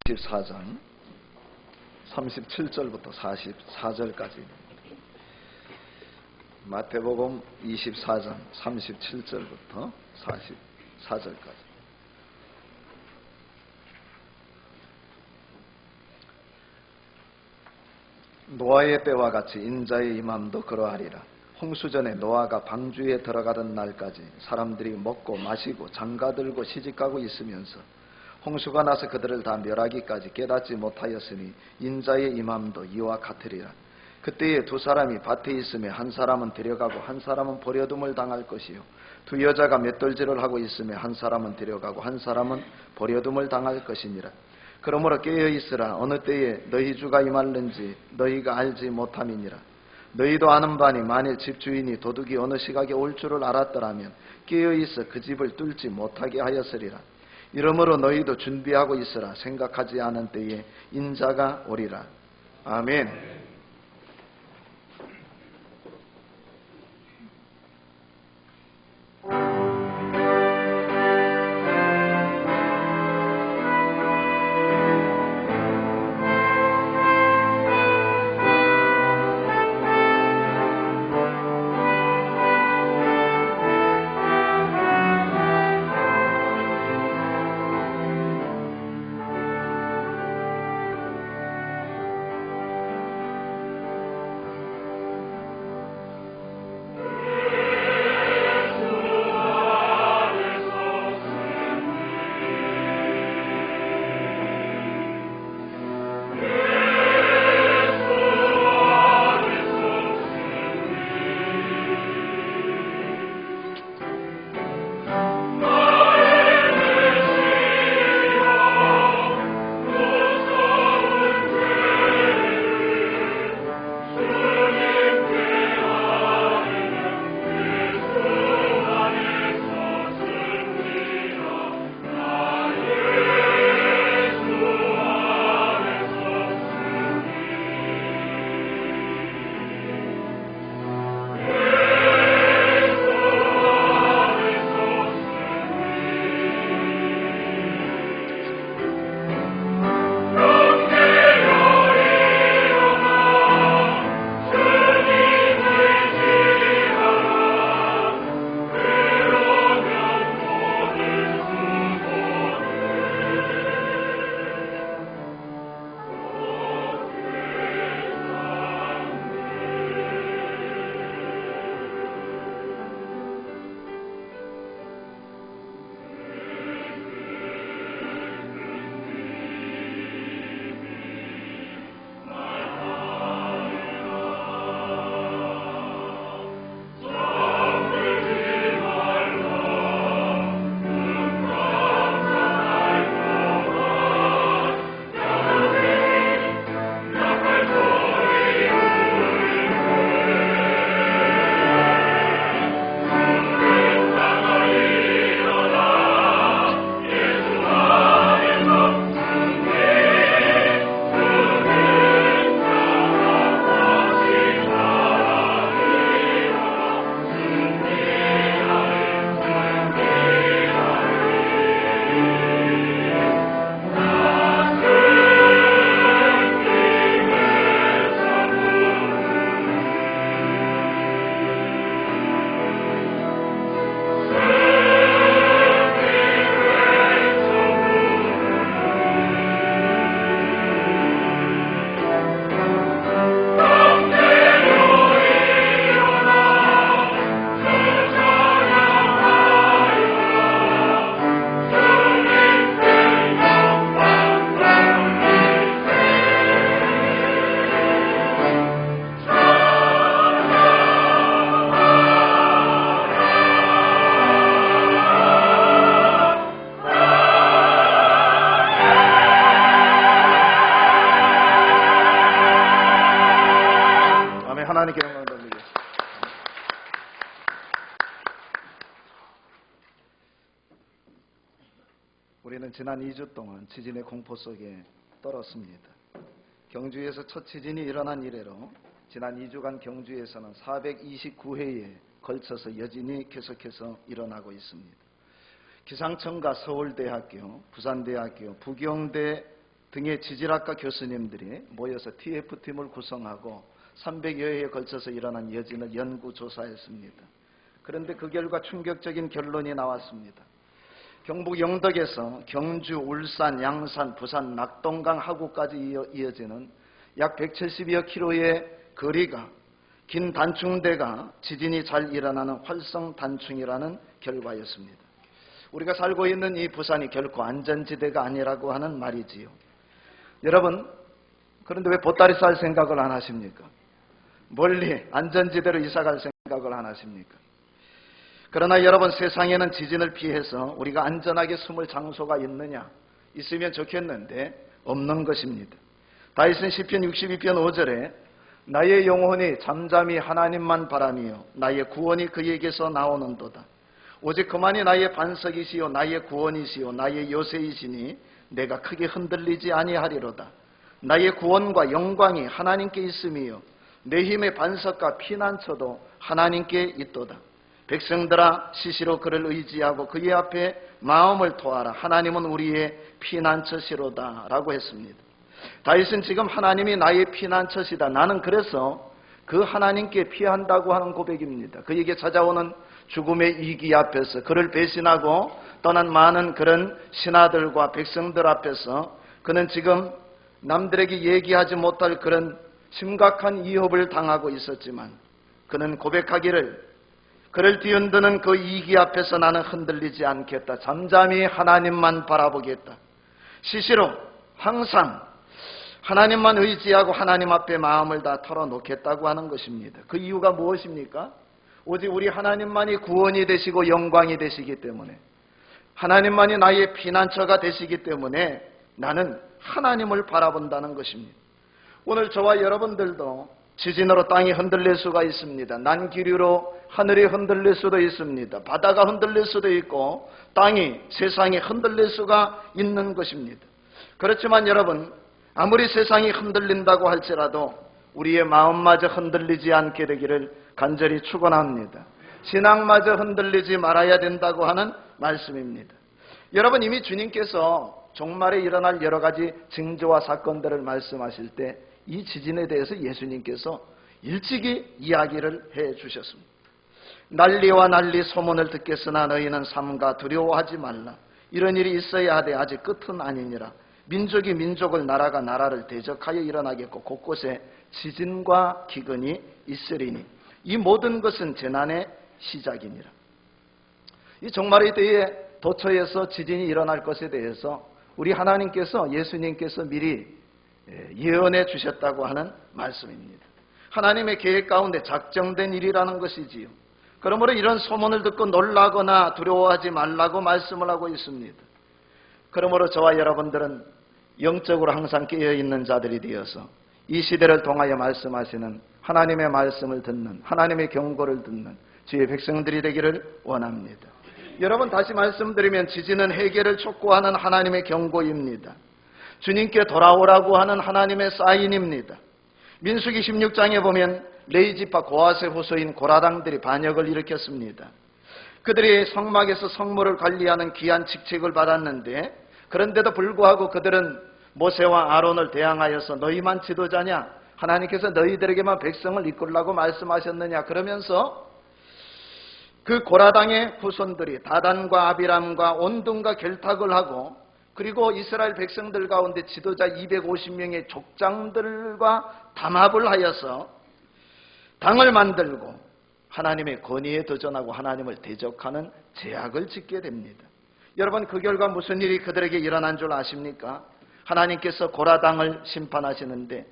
24장 37절부터 44절까지. 마태복음 24장 37절부터 44절까지. 노아의 때와 같이 인자의 임함도 그러하리라. 홍수전에 노아가 방주에 들어가던 날까지 사람들이 먹고 마시고 장가들고 시집가고 있으면서 홍수가 나서 그들을 다 멸하기까지 깨닫지 못하였으니 인자의 임함도 이와 같으리라. 그때에 두 사람이 밭에 있음에 한 사람은 데려가고 한 사람은 버려둠을 당할 것이요, 두 여자가 맷돌질을 하고 있음에 한 사람은 데려가고 한 사람은 버려둠을 당할 것이니라. 그러므로 깨어있으라. 어느 때에 너희 주가 임할는지 너희가 알지 못함이니라. 너희도 아는 바니 만일 집주인이 도둑이 어느 시각에 올 줄을 알았더라면 깨어있어 그 집을 뚫지 못하게 하였으리라. 이러므로 너희도 준비하고 있으라. 생각하지 않은 때에 인자가 오리라. 아멘. 하나님께 영광 돌리겠습니다. 우리는 지난 2주 동안 지진의 공포 속에 떨었습니다. 경주에서 첫 지진이 일어난 이래로 지난 2주간 경주에서는 429회에 걸쳐서 여진이 계속해서 일어나고 있습니다. 기상청과 서울대학교, 부산대학교, 부경대 등의 지질학과 교수님들이 모여서 TF팀을 구성하고 300여 회에 걸쳐서 일어난 여진을 연구조사했습니다. 그런데 그 결과 충격적인 결론이 나왔습니다. 경북 영덕에서 경주, 울산, 양산, 부산, 낙동강 하구까지 이어지는 약 170여 킬로의 거리가 긴 단층대가 지진이 잘 일어나는 활성단층이라는 결과였습니다. 우리가 살고 있는 이 부산이 결코 안전지대가 아니라고 하는 말이지요. 여러분, 그런데 왜 보따리 쌀 생각을 안 하십니까? 멀리 안전지대로 이사갈 생각을 안 하십니까? 그러나 여러분, 세상에는 지진을 피해서 우리가 안전하게 숨을 장소가 있느냐? 있으면 좋겠는데 없는 것입니다. 다윗은 시편 62편 5절에 나의 영혼이 잠잠히 하나님만 바라며 나의 구원이 그에게서 나오는도다. 오직 그만이 나의 반석이시요 나의 구원이시요 나의 요새이시니 내가 크게 흔들리지 아니하리로다. 나의 구원과 영광이 하나님께 있으며 내 힘의 반석과 피난처도 하나님께 있도다. 백성들아 시시로 그를 의지하고 그의 앞에 마음을 토하라. 하나님은 우리의 피난처시로다 라고 했습니다. 다윗은 지금 하나님이 나의 피난처시다. 나는 그래서 그 하나님께 피한다고 하는 고백입니다. 그에게 찾아오는 죽음의 위기 앞에서 그를 배신하고 떠난 많은 그런 신하들과 백성들 앞에서 그는 지금 남들에게 얘기하지 못할 그런 심각한 위협을 당하고 있었지만 그는 고백하기를 그를 뒤흔드는 그 위기 앞에서 나는 흔들리지 않겠다. 잠잠히 하나님만 바라보겠다. 시시로 항상 하나님만 의지하고 하나님 앞에 마음을 다 털어놓겠다고 하는 것입니다. 그 이유가 무엇입니까? 오직 우리 하나님만이 구원이 되시고 영광이 되시기 때문에, 하나님만이 나의 피난처가 되시기 때문에 나는 하나님을 바라본다는 것입니다. 오늘 저와 여러분들도 지진으로 땅이 흔들릴 수가 있습니다. 난기류로 하늘이 흔들릴 수도 있습니다. 바다가 흔들릴 수도 있고 땅이, 세상이 흔들릴 수가 있는 것입니다. 그렇지만 여러분, 아무리 세상이 흔들린다고 할지라도 우리의 마음마저 흔들리지 않게 되기를 간절히 축원합니다. 신앙마저 흔들리지 말아야 된다고 하는 말씀입니다. 여러분, 이미 주님께서 종말에 일어날 여러 가지 징조와 사건들을 말씀하실 때 이 지진에 대해서 예수님께서 일찍이 이야기를 해 주셨습니다. 난리와 난리 소문을 듣겠으나 너희는 삼가 두려워하지 말라. 이런 일이 있어야 하되 아직 끝은 아니니라. 민족이 민족을, 나라가 나라를 대적하여 일어나겠고 곳곳에 지진과 기근이 있으리니 이 모든 것은 재난의 시작이니라. 이 종말의 때에 도처에서 지진이 일어날 것에 대해서 우리 하나님께서, 예수님께서 미리 예언해 주셨다고 하는 말씀입니다. 하나님의 계획 가운데 작정된 일이라는 것이지요. 그러므로 이런 소문을 듣고 놀라거나 두려워하지 말라고 말씀을 하고 있습니다. 그러므로 저와 여러분들은 영적으로 항상 깨어있는 자들이 되어서 이 시대를 통하여 말씀하시는 하나님의 말씀을 듣는, 하나님의 경고를 듣는 주의 백성들이 되기를 원합니다. 여러분, 다시 말씀드리면 지진은 해결을 촉구하는 하나님의 경고입니다. 주님께 돌아오라고 하는 하나님의 사인입니다. 민수기 16장에 보면 레이지파 고아세 후손인 고라당들이 반역을 일으켰습니다. 그들이 성막에서 성물을 관리하는 귀한 직책을 받았는데, 그런데도 불구하고 그들은 모세와 아론을 대항하여서 너희만 지도자냐? 하나님께서 너희들에게만 백성을 이끌라고 말씀하셨느냐? 그러면서 그 고라당의 후손들이 다단과 아비람과 온등과 결탁을 하고, 그리고 이스라엘 백성들 가운데 지도자 250명의 족장들과 담합을 하여서 당을 만들고 하나님의 권위에 도전하고 하나님을 대적하는 제약을 짓게 됩니다. 여러분, 그 결과 무슨 일이 그들에게 일어난 줄 아십니까? 하나님께서 고라당을 심판하시는데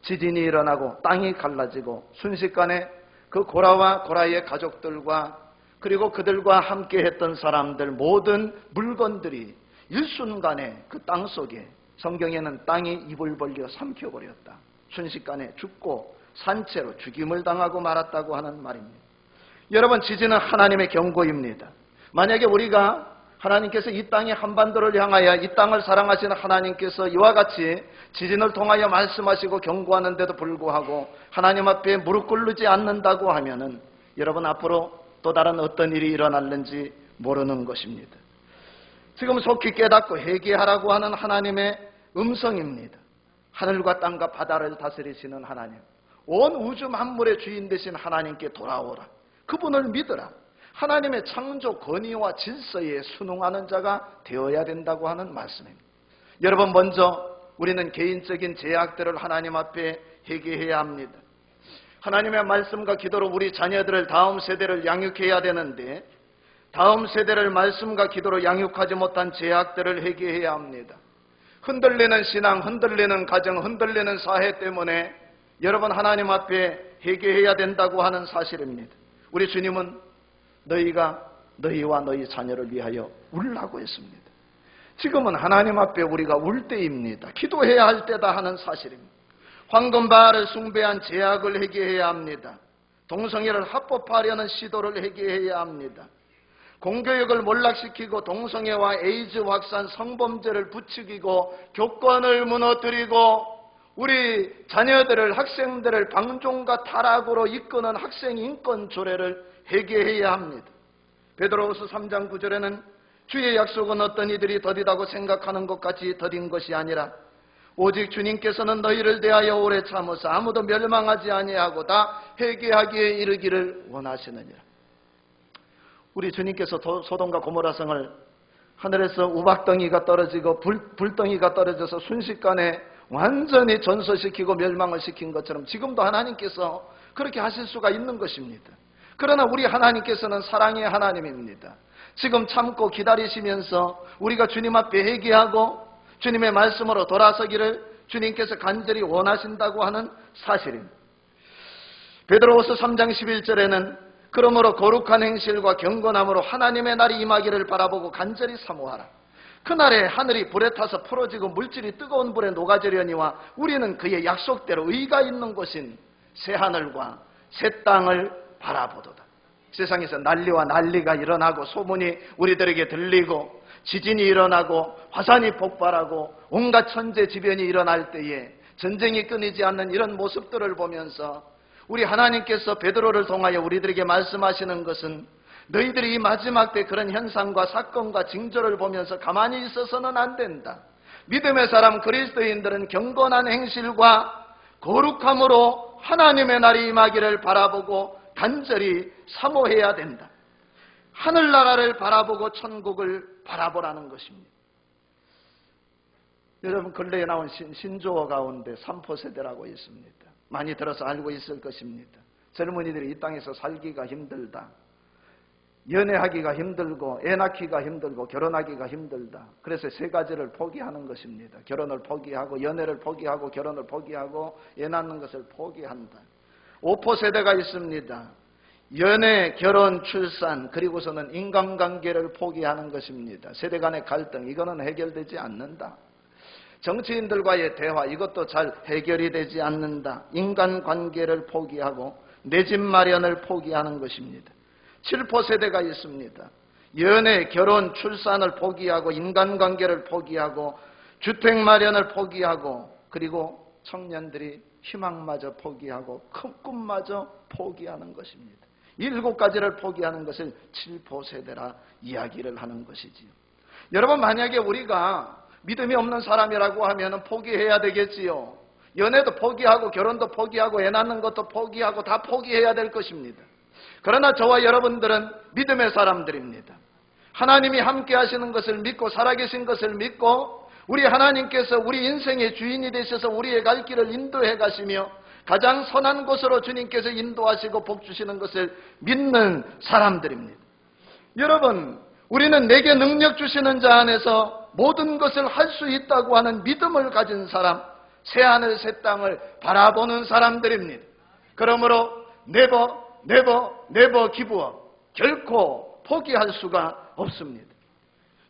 지진이 일어나고 땅이 갈라지고 순식간에 그 고라와 고라의 가족들과 그리고 그들과 함께 했던 사람들, 모든 물건들이 일순간에 그 땅 속에, 성경에는 땅이 입을 벌려 삼켜버렸다, 순식간에 죽고 산채로 죽임을 당하고 말았다고 하는 말입니다. 여러분, 지진은 하나님의 경고입니다. 만약에 우리가 하나님께서 이 땅의 한반도를 향하여 이 땅을 사랑하시는 하나님께서 이와 같이 지진을 통하여 말씀하시고 경고하는데도 불구하고 하나님 앞에 무릎 꿇지 않는다고 하면은 여러분, 앞으로 또 다른 어떤 일이 일어날는지 모르는 것입니다. 지금 속히 깨닫고 회개하라고 하는 하나님의 음성입니다. 하늘과 땅과 바다를 다스리시는 하나님, 온 우주 만물의 주인 되신 하나님께 돌아오라. 그분을 믿어라. 하나님의 창조 권위와 질서에 순응하는 자가 되어야 된다고 하는 말씀입니다. 여러분, 먼저 우리는 개인적인 죄악들을 하나님 앞에 회개해야 합니다. 하나님의 말씀과 기도로 우리 자녀들을, 다음 세대를 양육해야 되는데, 다음 세대를 말씀과 기도로 양육하지 못한 죄악들을 회개해야 합니다. 흔들리는 신앙, 흔들리는 가정, 흔들리는 사회 때문에 여러분 하나님 앞에 회개해야 된다고 하는 사실입니다. 우리 주님은 너희가 너희와 너희 자녀를 위하여 울라고 했습니다. 지금은 하나님 앞에 우리가 울 때입니다. 기도해야 할 때다 하는 사실입니다. 황금바알을 숭배한 죄악을 회개해야 합니다. 동성애를 합법화하려는 시도를 회개해야 합니다. 공교육을 몰락시키고 동성애와 에이즈 확산, 성범죄를 부추기고 교권을 무너뜨리고 우리 자녀들을, 학생들을 방종과 타락으로 이끄는 학생 인권 조례를 회개해야 합니다. 베드로후서 3장 9절에는 주의 약속은 어떤 이들이 더디다고 생각하는 것 같이 더딘 것이 아니라 오직 주님께서는 너희를 대하여 오래 참으사 아무도 멸망하지 아니하고 다 회개하기에 이르기를 원하시느니라. 우리 주님께서 소돔과 고모라 성을 하늘에서 우박덩이가 떨어지고 불덩이가 떨어져서 순식간에 완전히 전소시키고 멸망을 시킨 것처럼 지금도 하나님께서 그렇게 하실 수가 있는 것입니다. 그러나 우리 하나님께서는 사랑의 하나님입니다. 지금 참고 기다리시면서 우리가 주님 앞에 회개하고 주님의 말씀으로 돌아서기를 주님께서 간절히 원하신다고 하는 사실입니다. 베드로후서 3장 11절에는 그러므로 거룩한 행실과 경건함으로 하나님의 날이 임하기를 바라보고 간절히 사모하라. 그날에 하늘이 불에 타서 풀어지고 물질이 뜨거운 불에 녹아지려니와 우리는 그의 약속대로 의가 있는 곳인 새하늘과 새 땅을 바라보도다. 세상에서 난리와 난리가 일어나고 소문이 우리들에게 들리고 지진이 일어나고 화산이 폭발하고 온갖 천재지변이 일어날 때에 전쟁이 끊이지 않는 이런 모습들을 보면서 우리 하나님께서 베드로를 통하여 우리들에게 말씀하시는 것은 너희들이 이 마지막 때 그런 현상과 사건과 징조를 보면서 가만히 있어서는 안 된다. 믿음의 사람 그리스도인들은 경건한 행실과 거룩함으로 하나님의 날이 임하기를 바라보고 간절히 사모해야 된다. 하늘나라를 바라보고 천국을 바라보라는 것입니다. 여러분, 근래에 나온 신조어 가운데 삼포세대라고 있습니다. 많이 들어서 알고 있을 것입니다. 젊은이들이 이 땅에서 살기가 힘들다, 연애하기가 힘들고 애 낳기가 힘들고 결혼하기가 힘들다. 그래서 세 가지를 포기하는 것입니다. 결혼을 포기하고 연애를 포기하고 결혼을 포기하고 애 낳는 것을 포기한다. 5포 세대가 있습니다. 연애, 결혼, 출산, 그리고서는 인간관계를 포기하는 것입니다. 세대 간의 갈등, 이거는 해결되지 않는다. 정치인들과의 대화, 이것도 잘 해결이 되지 않는다. 인간관계를 포기하고 내 집 마련을 포기하는 것입니다. 7포 세대가 있습니다. 연애, 결혼, 출산을 포기하고 인간관계를 포기하고 주택 마련을 포기하고 그리고 청년들이 희망마저 포기하고 큰 꿈마저 포기하는 것입니다. 7가지를 포기하는 것을 7포 세대라 이야기를 하는 것이지요. 여러분, 만약에 우리가 믿음이 없는 사람이라고 하면 포기해야 되겠지요. 연애도 포기하고 결혼도 포기하고 애 낳는 것도 포기하고 다 포기해야 될 것입니다. 그러나 저와 여러분들은 믿음의 사람들입니다. 하나님이 함께 하시는 것을 믿고 살아계신 것을 믿고 우리 하나님께서 우리 인생의 주인이 되셔서 우리의 갈 길을 인도해 가시며 가장 선한 곳으로 주님께서 인도하시고 복 주시는 것을 믿는 사람들입니다. 여러분, 우리는 내게 능력 주시는 자 안에서 모든 것을 할 수 있다고 하는 믿음을 가진 사람, 새하늘 새 땅을 바라보는 사람들입니다. 그러므로 never give up, 결코 포기할 수가 없습니다.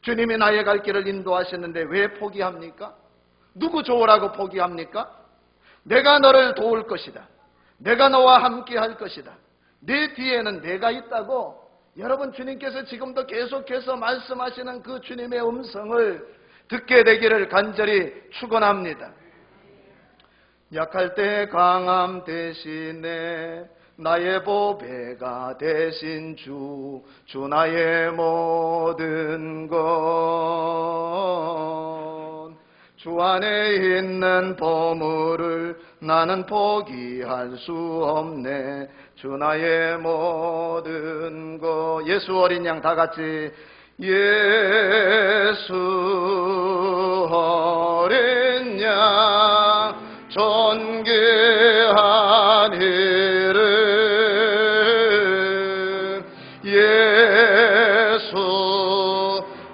주님이 나의 갈 길을 인도하시는데 왜 포기합니까? 누구 좋으라고 포기합니까? 내가 너를 도울 것이다. 내가 너와 함께 할 것이다. 내 뒤에는 내가 있다고 여러분, 주님께서 지금도 계속해서 말씀하시는 그 주님의 음성을 듣게 되기를 간절히 축원합니다. 약할 때 강함 대신에 나의 보배가 되신 주 나의 모든 것, 주 안에 있는 보물을 나는 포기할 수 없네. 주 나의 모든 것. 예수 어린 양 다 같이 예수 어린 양 존귀한 이름 예수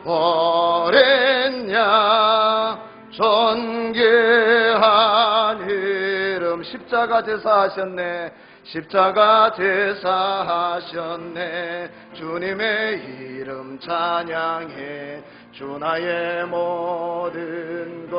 어린 양 존귀한 이름. 십자가 제사하셨네. 십자가 제사하셨네. 주님의 이름 찬양해. 주 나의 모든 것.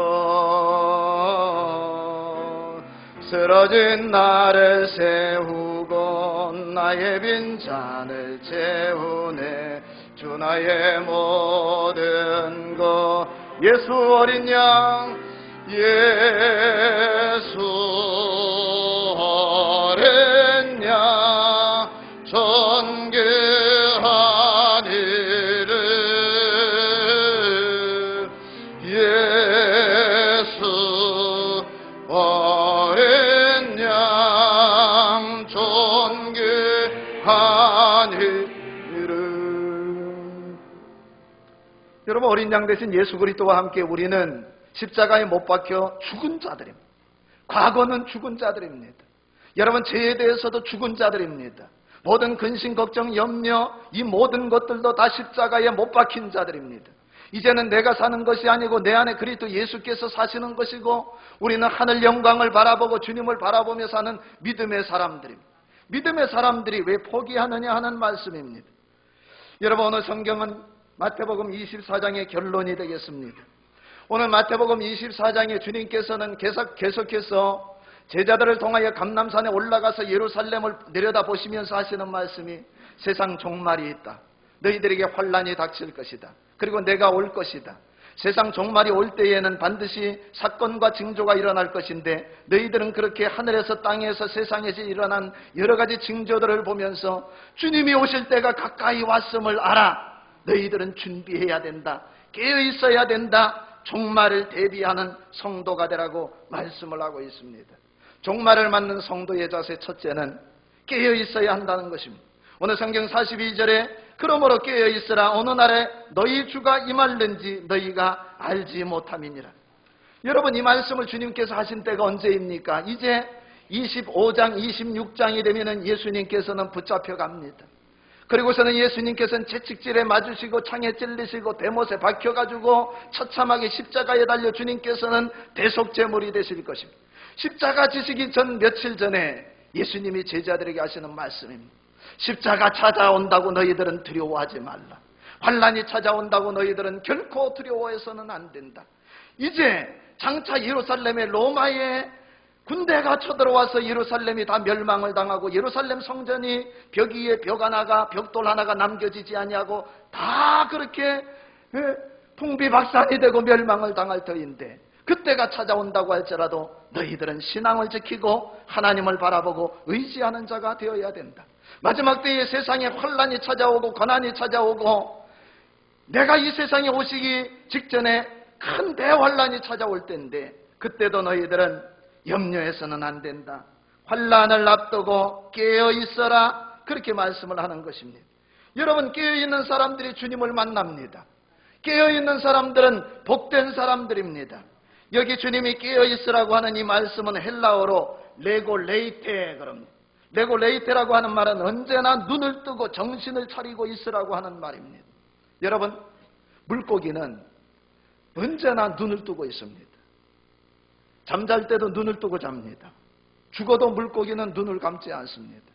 쓰러진 나를 세우고 나의 빈잔을 채우네. 주 나의 모든 것. 예수 어린 양 예수 어린 양 존귀한 이름 예수 어린 양 존귀한 이름. 여러분, 어린 양 대신 예수 그리스도와 함께 우리는 십자가에 못 박혀 죽은 자들입니다. 과거는 죽은 자들입니다. 여러분, 죄에 대해서도 죽은 자들입니다. 모든 근심, 걱정, 염려, 이 모든 것들도 다 십자가에 못 박힌 자들입니다. 이제는 내가 사는 것이 아니고 내 안에 그리스도 예수께서 사시는 것이고 우리는 하늘 영광을 바라보고 주님을 바라보며 사는 믿음의 사람들입니다. 믿음의 사람들이 왜 포기하느냐 하는 말씀입니다. 여러분, 오늘 성경은 마태복음 24장의 결론이 되겠습니다. 오늘 마태복음 24장에 주님께서는 계속해서 제자들을 통하여 감람산에 올라가서 예루살렘을 내려다보시면서 하시는 말씀이 세상 종말이 있다. 너희들에게 환난이 닥칠 것이다. 그리고 내가 올 것이다. 세상 종말이 올 때에는 반드시 사건과 징조가 일어날 것인데 너희들은 그렇게 하늘에서 땅에서 세상에서 일어난 여러 가지 징조들을 보면서 주님이 오실 때가 가까이 왔음을 알아. 너희들은 준비해야 된다. 깨어 있어야 된다. 종말을 대비하는 성도가 되라고 말씀을 하고 있습니다. 종말을 맞는 성도의 자세 첫째는 깨어 있어야 한다는 것입니다. 오늘 성경 42절에 그러므로 깨어 있으라. 어느 날에 너희 주가 임할는지 너희가 알지 못함이니라. 여러분, 이 말씀을 주님께서 하신 때가 언제입니까? 이제 25장 26장이 되면 예수님께서는 붙잡혀 갑니다. 그리고서는 예수님께서는 채찍질에 맞으시고 창에 찔리시고 대못에 박혀가지고 처참하게 십자가에 달려 주님께서는 대속제물이 되실 것입니다. 십자가 지시기 전 며칠 전에 예수님이 제자들에게 하시는 말씀입니다. 십자가 찾아온다고 너희들은 두려워하지 말라. 환난이 찾아온다고 너희들은 결코 두려워해서는 안 된다. 이제 장차 예루살렘에 로마의 군대가 쳐들어와서 예루살렘이 다 멸망을 당하고 예루살렘 성전이 벽 위에 벽돌 하나가 남겨지지 아니하고 다 그렇게 풍비박산이 되고 멸망을 당할 터인데 그때가 찾아온다고 할지라도 너희들은 신앙을 지키고 하나님을 바라보고 의지하는 자가 되어야 된다. 마지막 때에 세상에 환난이 찾아오고 고난이 찾아오고 내가 이 세상에 오시기 직전에 큰 대환난이 찾아올 때인데 그때도 너희들은 염려해서는 안 된다. 환난을 앞두고 깨어 있어라. 그렇게 말씀을 하는 것입니다. 여러분, 깨어 있는 사람들이 주님을 만납니다. 깨어 있는 사람들은 복된 사람들입니다. 여기 주님이 깨어 있으라고 하는 이 말씀은 헬라어로 레고레이테 그럽니다. 레고레이테라고 하는 말은 언제나 눈을 뜨고 정신을 차리고 있으라고 하는 말입니다. 여러분, 물고기는 언제나 눈을 뜨고 있습니다. 잠잘 때도 눈을 뜨고 잡니다. 죽어도 물고기는 눈을 감지 않습니다.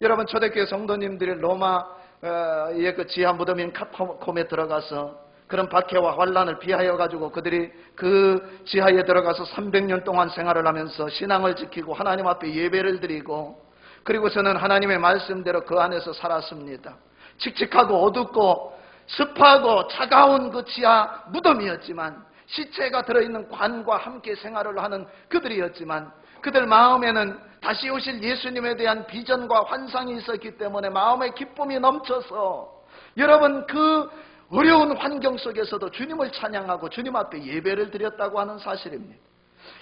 여러분, 초대교회 성도님들이 로마의 그 지하 무덤인 카타콤에 들어가서 그런 박해와 환난을 피하여 가지고 그들이 그 지하에 들어가서 300년 동안 생활을 하면서 신앙을 지키고 하나님 앞에 예배를 드리고 그리고서는 하나님의 말씀대로 그 안에서 살았습니다. 칙칙하고 어둡고 습하고 차가운 그 지하 무덤이었지만 시체가 들어있는 관과 함께 생활을 하는 그들이었지만 그들 마음에는 다시 오실 예수님에 대한 비전과 환상이 있었기 때문에 마음의 기쁨이 넘쳐서 여러분 그 어려운 환경 속에서도 주님을 찬양하고 주님 앞에 예배를 드렸다고 하는 사실입니다.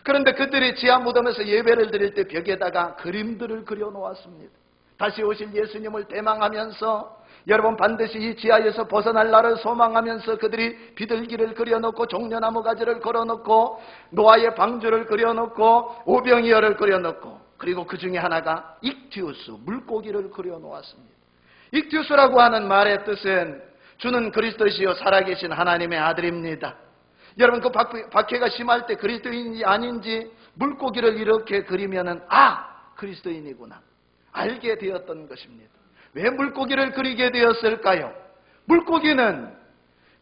그런데 그들이 지하 무덤에서 예배를 드릴 때 벽에다가 그림들을 그려놓았습니다. 다시 오실 예수님을 대망하면서 여러분 반드시 이 지하에서 벗어날 날을 소망하면서 그들이 비둘기를 그려놓고 종려나무 가지를 걸어놓고 노아의 방주를 그려놓고 오병이어를 그려놓고 그리고 그 중에 하나가 익티우스, 물고기를 그려놓았습니다. 익티우스라고 하는 말의 뜻은 주는 그리스도시요 살아계신 하나님의 아들입니다. 여러분 그 박해가 심할 때 그리스도인인지 아닌지 물고기를 이렇게 그리면은 그리스도인이구나 알게 되었던 것입니다. 왜 물고기를 그리게 되었을까요? 물고기는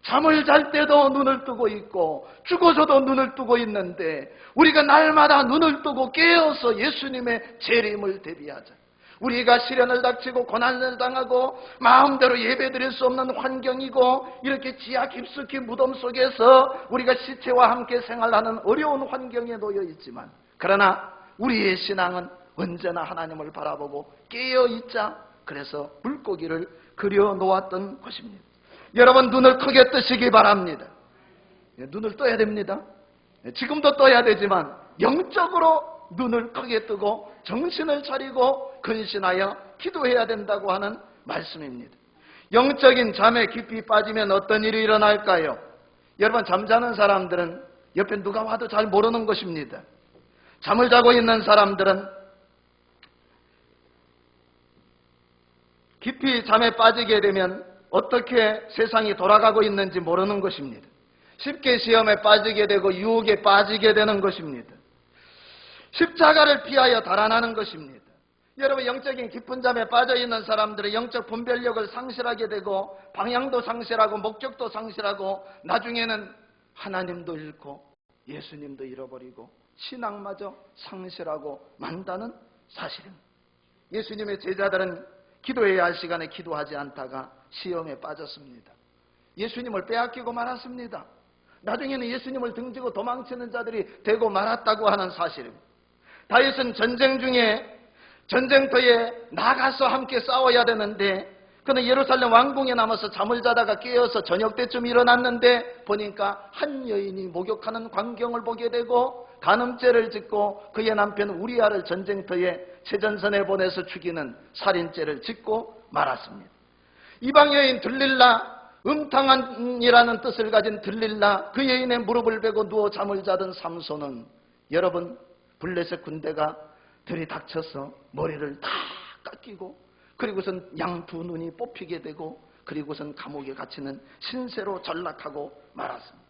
잠을 잘 때도 눈을 뜨고 있고 죽어서도 눈을 뜨고 있는데 우리가 날마다 눈을 뜨고 깨어서 예수님의 재림을 대비하자. 우리가 시련을 닥치고 고난을 당하고 마음대로 예배드릴 수 없는 환경이고 이렇게 지하 깊숙이 무덤 속에서 우리가 시체와 함께 생활하는 어려운 환경에 놓여 있지만 그러나 우리의 신앙은 언제나 하나님을 바라보고 깨어있자. 그래서 물고기를 그려놓았던 것입니다. 여러분 눈을 크게 뜨시기 바랍니다. 눈을 떠야 됩니다. 지금도 떠야 되지만 영적으로 눈을 크게 뜨고 정신을 차리고 근신하여 기도해야 된다고 하는 말씀입니다. 영적인 잠에 깊이 빠지면 어떤 일이 일어날까요? 여러분 잠자는 사람들은 옆에 누가 와도 잘 모르는 것입니다. 잠을 자고 있는 사람들은 깊이 잠에 빠지게 되면 어떻게 세상이 돌아가고 있는지 모르는 것입니다. 쉽게 시험에 빠지게 되고 유혹에 빠지게 되는 것입니다. 십자가를 피하여 달아나는 것입니다. 여러분 영적인 깊은 잠에 빠져있는 사람들은 영적 분별력을 상실하게 되고 방향도 상실하고 목적도 상실하고 나중에는 하나님도 잃고 예수님도 잃어버리고 신앙마저 상실하고 만다는 사실입니다. 예수님의 제자들은 기도해야 할 시간에 기도하지 않다가 시험에 빠졌습니다. 예수님을 빼앗기고 말았습니다. 나중에는 예수님을 등지고 도망치는 자들이 되고 말았다고 하는 사실입니다. 다윗은 전쟁 중에 전쟁터에 나가서 함께 싸워야 되는데 그는 예루살렘 왕궁에 남아서 잠을 자다가 깨어서 저녁 때쯤 일어났는데 보니까 한 여인이 목욕하는 광경을 보게 되고 간음죄를 짓고 그의 남편 우리아를 전쟁터에 최전선에 보내서 죽이는 살인죄를 짓고 말았습니다. 이방 여인 들릴라, 음탕한이라는 뜻을 가진 들릴라, 그 여인의 무릎을 베고 누워 잠을 자던 삼손은 여러분 블레셋 군대가 들이닥쳐서 머리를 다 깎이고 그리고선 양 두 눈이 뽑히게 되고 그리고선 감옥에 갇히는 신세로 전락하고 말았습니다.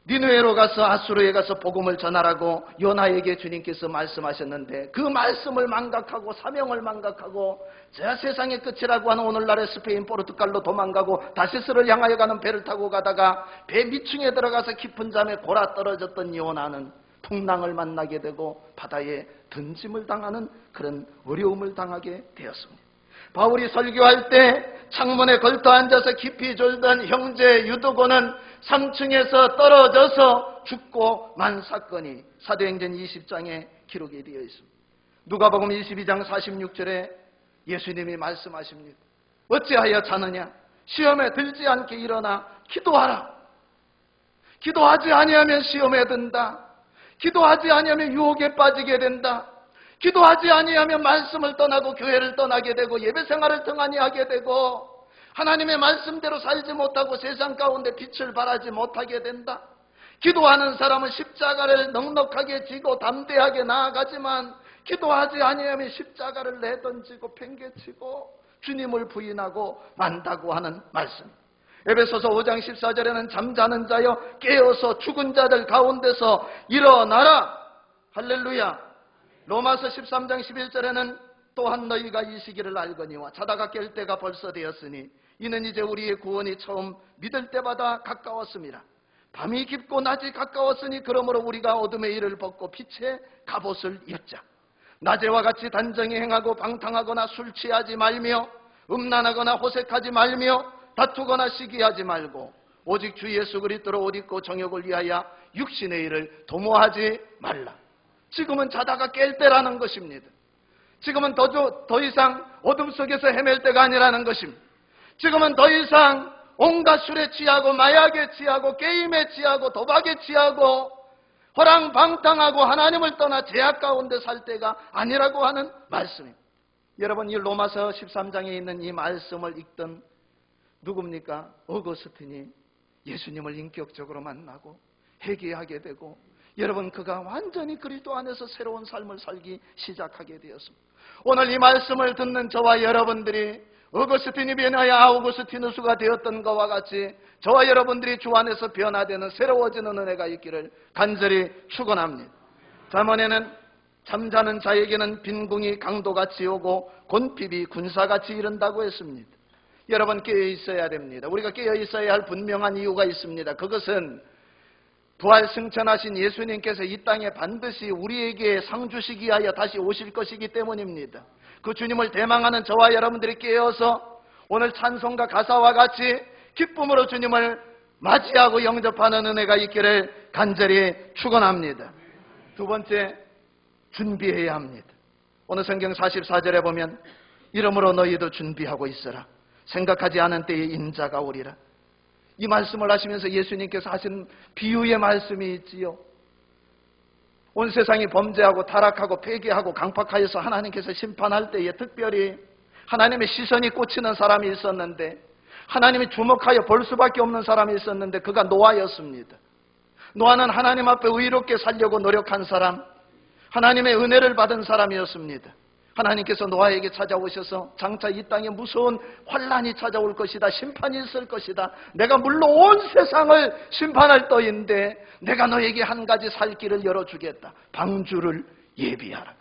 니느웨로 가서 아수르에 가서 복음을 전하라고 요나에게 주님께서 말씀하셨는데 그 말씀을 망각하고 사명을 망각하고 저 세상의 끝이라고 하는 오늘날의 스페인 포르투갈로 도망가고 다시스를 향하여 가는 배를 타고 가다가 배 밑층에 들어가서 깊은 잠에 골아 떨어졌던 요나는 풍랑을 만나게 되고 바다에 던짐을 당하는 그런 어려움을 당하게 되었습니다. 바울이 설교할 때 창문에 걸터 앉아서 깊이 졸던 형제 유두고는 3층에서 떨어져서 죽고 만 사건이 사도행전 20장에 기록이 되어 있습니다. 누가복음 22장 46절에 예수님이 말씀하십니다. 어찌하여 자느냐? 시험에 들지 않게 일어나 기도하라. 기도하지 아니하면 시험에 든다. 기도하지 아니하면 유혹에 빠지게 된다. 기도하지 아니하면 말씀을 떠나고 교회를 떠나게 되고 예배생활을 등한히 하게 되고 하나님의 말씀대로 살지 못하고 세상 가운데 빛을 발하지 못하게 된다. 기도하는 사람은 십자가를 넉넉하게 지고 담대하게 나아가지만 기도하지 아니하면 십자가를 내던지고 팽개치고 주님을 부인하고 만다고 하는 말씀. 에베소서 5장 14절에는 잠자는 자여 깨어서 죽은 자들 가운데서 일어나라. 할렐루야. 로마서 13장 11절에는 또한 너희가 이 시기를 알거니와 자다가 깰 때가 벌써 되었으니 이는 이제 우리의 구원이 처음 믿을 때마다 가까웠습니다. 밤이 깊고 낮이 가까웠으니 그러므로 우리가 어둠의 일을 벗고 빛의 갑옷을 입자. 낮에와 같이 단정히 행하고 방탕하거나 술 취하지 말며 음란하거나 호색하지 말며 다투거나 시기하지 말고 오직 주 예수 그리스도로 옷 입고 정욕을 위하여 육신의 일을 도모하지 말라. 지금은 자다가 깰 때라는 것입니다. 지금은 더 이상 어둠 속에서 헤맬 때가 아니라는 것입니다. 지금은 더 이상 온갖 술에 취하고 마약에 취하고 게임에 취하고 도박에 취하고 호랑방탕하고 하나님을 떠나 죄악 가운데 살 때가 아니라고 하는 말씀입니다. 여러분, 이 로마서 13장에 있는 이 말씀을 읽던 누굽니까? 어거스틴이 예수님을 인격적으로 만나고 회개하게 되고, 여러분, 그가 완전히 그리스도 안에서 새로운 삶을 살기 시작하게 되었습니다. 오늘 이 말씀을 듣는 저와 여러분들이 어거스틴이 변하여 아우구스티누스가 되었던 것과 같이 저와 여러분들이 주 안에서 변화되는 새로워지는 은혜가 있기를 간절히 축원합니다. 잠언에는 잠자는 자에게는 빈궁이 강도같이 오고 곤핍이 군사같이 이른다고 했습니다. 여러분, 깨어 있어야 됩니다. 우리가 깨어 있어야 할 분명한 이유가 있습니다. 그것은 부활 승천하신 예수님께서 이 땅에 반드시 우리에게 상 주시기 위하여 다시 오실 것이기 때문입니다. 그 주님을 대망하는 저와 여러분들이 깨어서 오늘 찬송가 가사와 같이 기쁨으로 주님을 맞이하고 영접하는 은혜가 있기를 간절히 축원합니다. 두 번째, 준비해야 합니다. 오늘 성경 44절에 보면 이러므로 너희도 준비하고 있어라. 생각하지 않은 때에 인자가 오리라. 이 말씀을 하시면서 예수님께서 하신 비유의 말씀이 있지요. 온 세상이 범죄하고 타락하고 폐괴하고 강팍하여서 하나님께서 심판할 때에 특별히 하나님의 시선이 꽂히는 사람이 있었는데, 하나님이 주목하여 볼 수밖에 없는 사람이 있었는데, 그가 노아였습니다. 노아는 하나님 앞에 의롭게 살려고 노력한 사람, 하나님의 은혜를 받은 사람이었습니다. 하나님께서 노아에게 찾아오셔서 장차 이 땅에 무서운 환란이 찾아올 것이다, 심판이 있을 것이다, 내가 물로 온 세상을 심판할 터인데 내가 너에게 한 가지 살 길을 열어주겠다, 방주를 예비하라.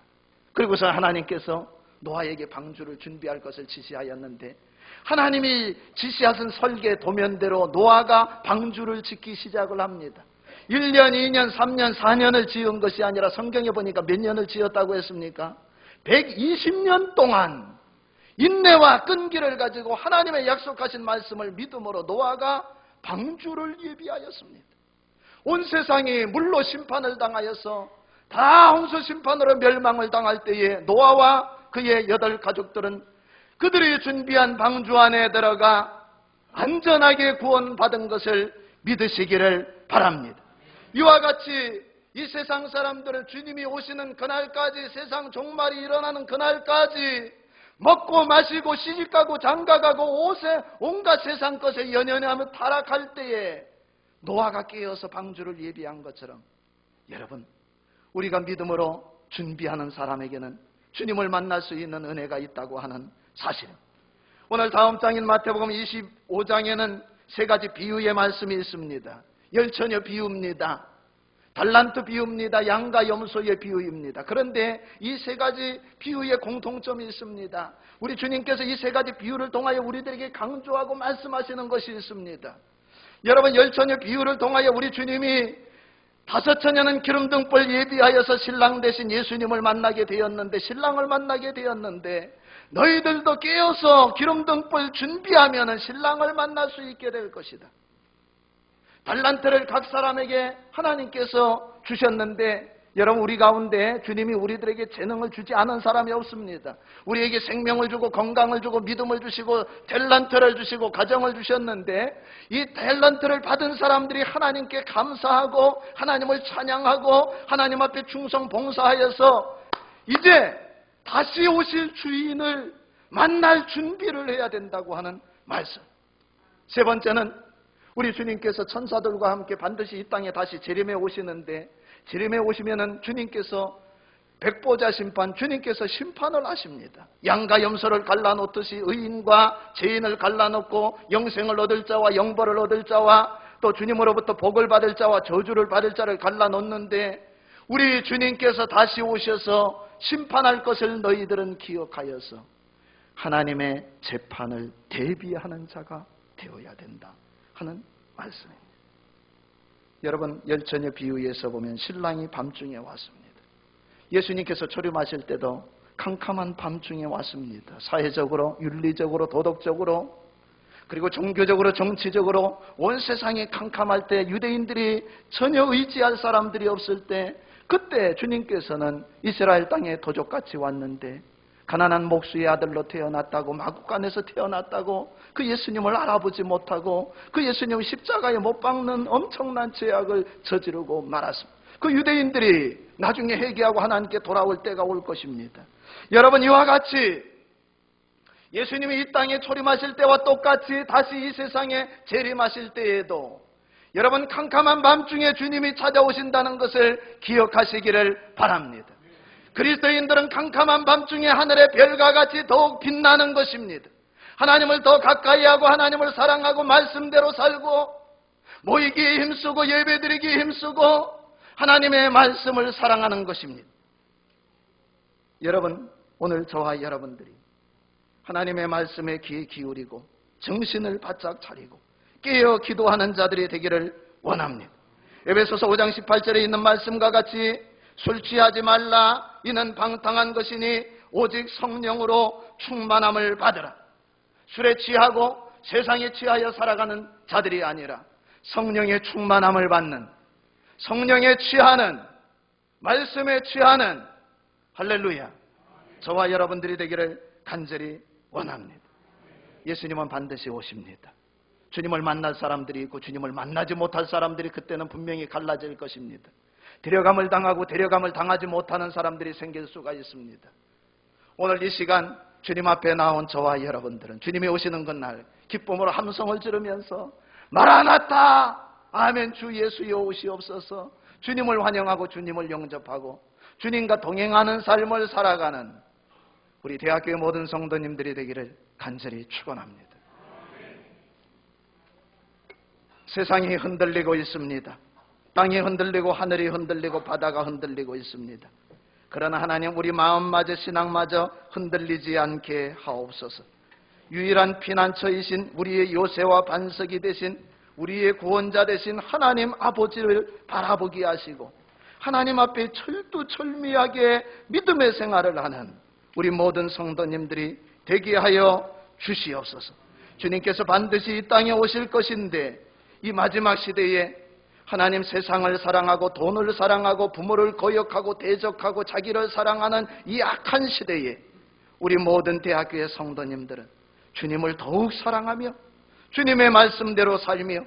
그리고서 하나님께서 노아에게 방주를 준비할 것을 지시하였는데, 하나님이 지시하신 설계 도면대로 노아가 방주를 짓기 시작을 합니다. 1년, 2년, 3년, 4년을 지은 것이 아니라 성경에 보니까 몇 년을 지었다고 했습니까? 120년 동안 인내와 끈기를 가지고 하나님의 약속하신 말씀을 믿음으로 노아가 방주를 예비하였습니다. 온 세상이 물로 심판을 당하여서 다 홍수 심판으로 멸망을 당할 때에 노아와 그의 8 가족들은 그들이 준비한 방주 안에 들어가 안전하게 구원받은 것을 믿으시기를 바랍니다. 이와 같이 이 세상 사람들은 주님이 오시는 그날까지, 세상 종말이 일어나는 그날까지 먹고 마시고 시집가고 장가가고 옷에 온갖 세상 것에 연연하며 타락할 때에 노아가 깨어서 방주를 예비한 것처럼, 여러분, 우리가 믿음으로 준비하는 사람에게는 주님을 만날 수 있는 은혜가 있다고 하는 사실입니다. 오늘 다음 장인 마태복음 25장에는 3가지 비유의 말씀이 있습니다. 열처녀 비유입니다. 달란트 비유입니다. 양과 염소의 비유입니다. 그런데 이 3가지 비유의 공통점이 있습니다. 우리 주님께서 이 3가지 비유를 통하여 우리들에게 강조하고 말씀하시는 것이 있습니다. 여러분, 열처녀 비유를 통하여 우리 주님이 5처녀는 기름등불 예비하여서 신랑 대신 예수님을 만나게 되었는데, 신랑을 만나게 되었는데, 너희들도 깨어서 기름등불 준비하면 신랑을 만날 수 있게 될 것이다. 달란트를 각 사람에게 하나님께서 주셨는데, 여러분, 우리 가운데 주님이 우리들에게 재능을 주지 않은 사람이 없습니다. 우리에게 생명을 주고 건강을 주고 믿음을 주시고 탤런트를 주시고 가정을 주셨는데, 이 탤런트를 받은 사람들이 하나님께 감사하고 하나님을 찬양하고 하나님 앞에 충성 봉사하여서 이제 다시 오실 주인을 만날 준비를 해야 된다고 하는 말씀. 3 번째는 우리 주님께서 천사들과 함께 반드시 이 땅에 다시 재림해 오시는데, 재림해 오시면은 주님께서 백보자 심판, 주님께서 심판을 하십니다. 양과 염소를 갈라놓듯이 의인과 죄인을 갈라놓고 영생을 얻을 자와 영벌을 얻을 자와 또 주님으로부터 복을 받을 자와 저주를 받을 자를 갈라놓는데, 우리 주님께서 다시 오셔서 심판할 것을 너희들은 기억하여서 하나님의 재판을 대비하는 자가 되어야 된다 하는 말씀입니다. 여러분, 열처녀 비유에서 보면 신랑이 밤중에 왔습니다. 예수님께서 초림하실 때도 캄캄한 밤중에 왔습니다. 사회적으로, 윤리적으로, 도덕적으로, 그리고 종교적으로, 정치적으로 온 세상이 캄캄할 때, 유대인들이 전혀 의지할 사람들이 없을 때, 그때 주님께서는 이스라엘 땅에 도적같이 왔는데, 가난한 목수의 아들로 태어났다고, 마구간에서 태어났다고 그 예수님을 알아보지 못하고 그 예수님을 십자가에 못 박는 엄청난 죄악을 저지르고 말았습니다. 그 유대인들이 나중에 회개하고 하나님께 돌아올 때가 올 것입니다. 여러분, 이와 같이 예수님이 이 땅에 초림하실 때와 똑같이 다시 이 세상에 재림하실 때에도 여러분, 캄캄한 밤중에 주님이 찾아오신다는 것을 기억하시기를 바랍니다. 그리스도인들은 캄캄한 밤중에 하늘의 별과 같이 더욱 빛나는 것입니다. 하나님을 더 가까이 하고 하나님을 사랑하고 말씀대로 살고 모이기에 힘쓰고 예배드리기에 힘쓰고 하나님의 말씀을 사랑하는 것입니다. 여러분, 오늘 저와 여러분들이 하나님의 말씀에 귀 기울이고 정신을 바짝 차리고 깨어 기도하는 자들이 되기를 원합니다. 에베소서 5장 18절에 있는 말씀과 같이 술 취하지 말라, 이는 방탕한 것이니 오직 성령으로 충만함을 받으라. 술에 취하고 세상에 취하여 살아가는 자들이 아니라 성령의 충만함을 받는, 성령에 취하는, 말씀에 취하는, 할렐루야, 저와 여러분들이 되기를 간절히 원합니다. 예수님은 반드시 오십니다. 주님을 만날 사람들이 있고 주님을 만나지 못할 사람들이 그때는 분명히 갈라질 것입니다. 데려감을 당하고 데려감을 당하지 못하는 사람들이 생길 수가 있습니다. 오늘 이 시간 주님 앞에 나온 저와 여러분들은 주님이 오시는 그날 기쁨으로 함성을 지르면서 마라나타, 아멘, 주 예수여 오시옵소서, 주님을 환영하고 주님을 영접하고 주님과 동행하는 삶을 살아가는 우리 대학교의 모든 성도님들이 되기를 간절히 축원합니다. 세상이 흔들리고 있습니다. 땅이 흔들리고 하늘이 흔들리고 바다가 흔들리고 있습니다. 그러나 하나님, 우리 마음마저 신앙마저 흔들리지 않게 하옵소서. 유일한 피난처이신 우리의 요새와 반석이 되신 우리의 구원자 되신 하나님 아버지를 바라보게 하시고 하나님 앞에 철두철미하게 믿음의 생활을 하는 우리 모든 성도님들이 되게 하여 주시옵소서. 주님께서 반드시 이 땅에 오실 것인데 이 마지막 시대에 하나님, 세상을 사랑하고 돈을 사랑하고 부모를 거역하고 대적하고 자기를 사랑하는 이 악한 시대에 우리 모든 대학교의 성도님들은 주님을 더욱 사랑하며 주님의 말씀대로 살며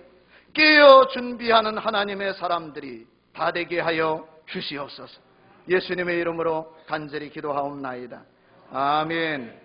깨어 준비하는 하나님의 사람들이 다 되게 하여 주시옵소서. 예수님의 이름으로 간절히 기도하옵나이다. 아멘.